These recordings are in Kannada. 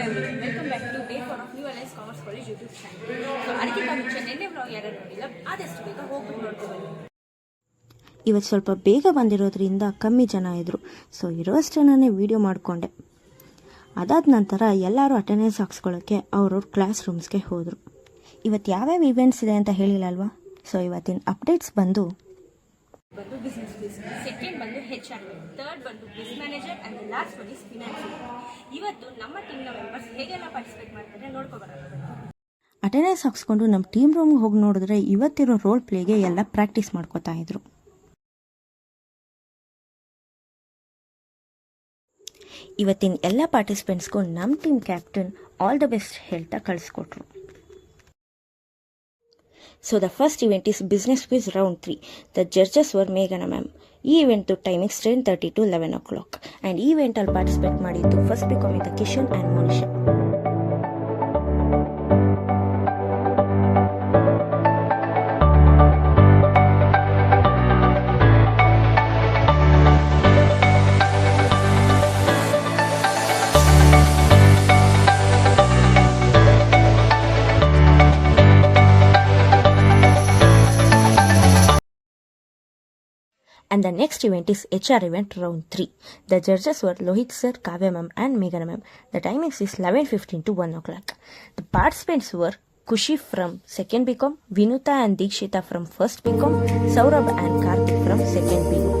Welcome back to day 4 of new alliance commerce college YouTube channel. So ಅದಕ್ಕಿಂತ ಮುಂಚೆ ನಿನ್ನೆ ವ್ಲಾಗ್ ಯಾರು ನೋಡಿಲ್ಲ ಆದಷ್ಟು ಬೇಗ ಹೋಗಿ ನೋಡ್ಕೋಬನ್ನಿ. ಇವತ್ತು ಸ್ವಲ್ಪ ಬೇಗ ಬಂದಿರೋದ್ರಿಂದ ಕಮ್ಮಿ ಜನ ಇದ್ದರು. ಸೊ ಇರೋಷ್ಟನ್ನೇ ವೀಡಿಯೋ ಮಾಡಿಕೊಂಡೆ. ಅದಾದ ನಂತರ ಎಲ್ಲರೂ ಅಟೆಂಡೆನ್ಸ್ ಹಾಕ್ಸ್ಕೊಳ್ಳೋಕ್ಕೆ ಅವ್ರವ್ರ ಕ್ಲಾಸ್ ರೂಮ್ಸ್ಗೆ ಹೋದರು. ಇವತ್ತು ಯಾವ್ಯಾವ ಇವೆಂಟ್ಸ್ ಇದೆ ಅಂತ ಹೇಳಿಲ್ಲ ಅಲ್ವಾ. ಸೊ ಇವತ್ತಿನ ಅಪ್ಡೇಟ್ಸ್ ಬಂದು ಬಿಸ್ನೆಸ್ ಕ್ವಿಸ್, ಸೆಕೆಂಡ್ ಬಂದು HR, ಥರ್ಡ್ ಬಂದು ಬಿಸ್ manager and the last one is finance. ಇವತ್ತು ನಮ್ಮ ಟೀಮ್ನ ಮೆಂಬರ್ಸ್ ಹೇಗೆಲ್ಲ ಪಾರ್ಟಿಸಿಪೇಟ್ ಮಾಡ್ತಾರೆ ನೋಡ್ಕೊಬರೋಣ. ಅಟೆಂಡೆನ್ಸ್ ಹಾಕ್ಸ್ಕೊಂಡು ನಮ್ಮ ಟೀಮ್ ರೂಮ್ಗೆ ಹೋಗಿ ನೋಡಿದ್ರೆ ಇವತ್ತಿರೋ ರೋಲ್ ಪ್ಲೇಗೆ ಎಲ್ಲ ಪ್ರಾಕ್ಟೀಸ್ ಮಾಡ್ಕೋತಾ ಇದ್ರು. ಇವತ್ತಿನ ಎಲ್ಲ ಪಾರ್ಟಿಸಿಪೆಂಟ್ಸ್ಗೂ ನಮ್ಮ team captain all the best ಹೇಳ್ತಾ ಕಳಿಸ್ಕೊಟ್ರು. So the first event is Business Quiz Round 3. The judges were Meghana ma'am. ಈ event timings 10:30 to 11 o'clock. And ಈ ಇವೆಂಟಲ್ಲಿ ಪಾರ್ಟಿಸಿಪೇಟ್ ಮಾಡಿದ್ದು ಫಸ್ಟ್ ಬಿಕಾಮಿಂದ Kishan and Monisha. And the next event is HR event round 3. The judges were Lohit sir, Kavya ma'am and Meghana ma'am. The timings is 11:15 to 1 o'clock. The participants were Kushi from 2nd BCom, Vinuta and Dikshita from 1st BCom, Saurabh and Karthik from 2nd BCom.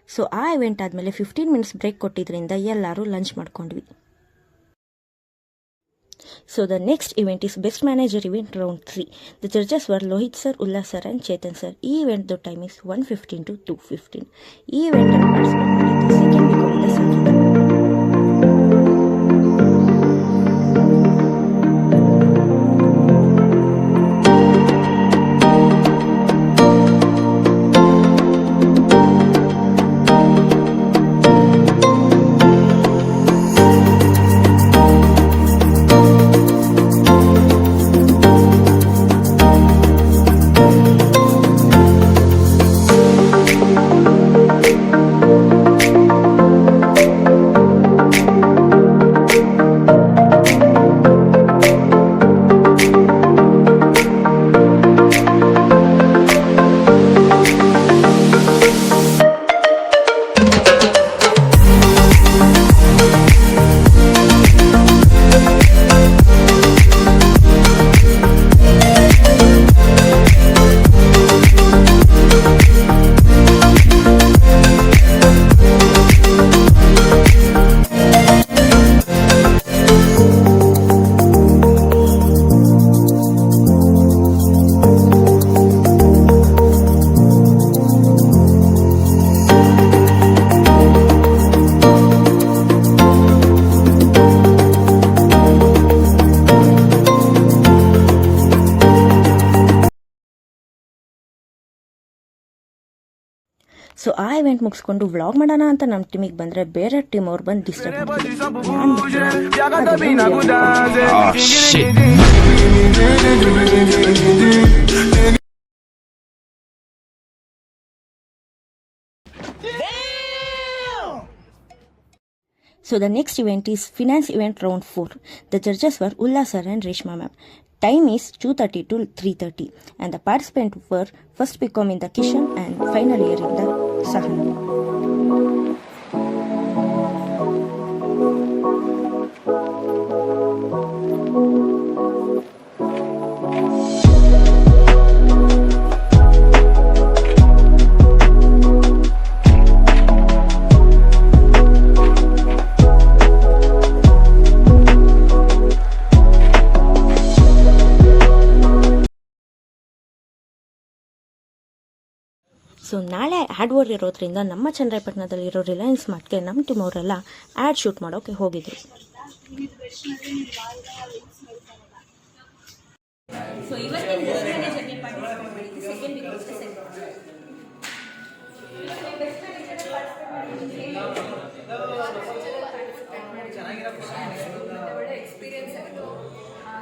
So ಆ ಇವೆಂಟ್ ಆದಮೇಲೆ 15 ಮಿನಿಟ್ಸ್ ಬ್ರೇಕ್ ಕೊಟ್ಟಿದ್ದರಿಂದ ಎಲ್ಲರೂ ಲಂಚ್ ಮಾಡ್ಕೊಂಡ್ವಿ. So the next event is best manager event round 3. The judges were Lohith sir, Ullas sir and Chetan sir. ಈ ಇವೆಂಟ್ದು ಟೈಮಿಂಗ್ಸ್ 1:15 to 2:15. ಈ ಇವೆಂಟಲ್ಲಿ ಪಾರ್ಟಿಸಿಪೇಟ್ ಮಾಡಿದ್ದು ಸೆಕೆಂಡ್ ಬಿಕಾಮಿಂದ ಸಂಗೀತ. ಸೊ ಆ ಇವೆಂಟ್ ಮುಗಿಸ್ಕೊಂಡು ವ್ಲಾಗ್ ಮಾಡೋಣ ಅಂತ ನಮ್ಮ ಟೀಮಿಗೆ ಬಂದರೆ ಬೇರೆ ಟೀಮ್ ಅವ್ರು ಬಂದು disturb So the next event is finance event round 4. The judges were Ullas sir and Reshma ma'am. Time is 2:30 to 3:30 and the participants were first BCom in the Kishan and final year in the Sahana. So so ನಾಳೆ ಆ್ಯಡ್ ವಾರ್ ಇರೋದ್ರಿಂದ ನಮ್ಮ ಚನ್ನರಾಯಪಟ್ಟಣದಲ್ಲಿರೋ ರಿಲಯನ್ಸ್ ಮಾರ್ಟ್ಗೆ ನಮ್ಮ ಟೀಮ್ ಅವರೆಲ್ಲ ಆ್ಯಡ್ ಶೂಟ್ ಮಾಡೋಕ್ಕೆ ಹೋಗಿದ್ರು. ಸೊ ಇವತ್ತಿನ ಬೆಸ್ಟ್ ಮ್ಯಾನೇಜರ್ಗೆ ಪಾರ್ಟಿಸಿಪೇಟ್ ಮಾಡಿದ್ದು ಸೆಕೆಂಡ್ ವೀಕ್ ಒಳ್ಳೆ ಎಕ್ಸ್ಪೀರಿಯನ್ಸ್ ಆಯಿತು.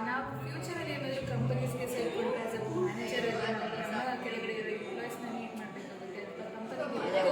ನಾವು ಫ್ಯೂಚರಲ್ಲಿ ಏನಾದರೂ ಕಂಪನೀಸ್ಗೆ ಸೇರಿಕೊಂಡ್ರೆ ಆಸ್ ಅ ಮ್ಯಾನೇಜರ್ ಎಲ್ಲ ನಮ್ಮ ಕೆಳಗಡೆ ಇರೋ ಎಂಪ್ಲಾಯ್ಸ್ನ ಮೀಟ್ ಮಾಡಬೇಕಾಗುತ್ತೆ ಅಥವಾ ಕಂಪನಿಗೆ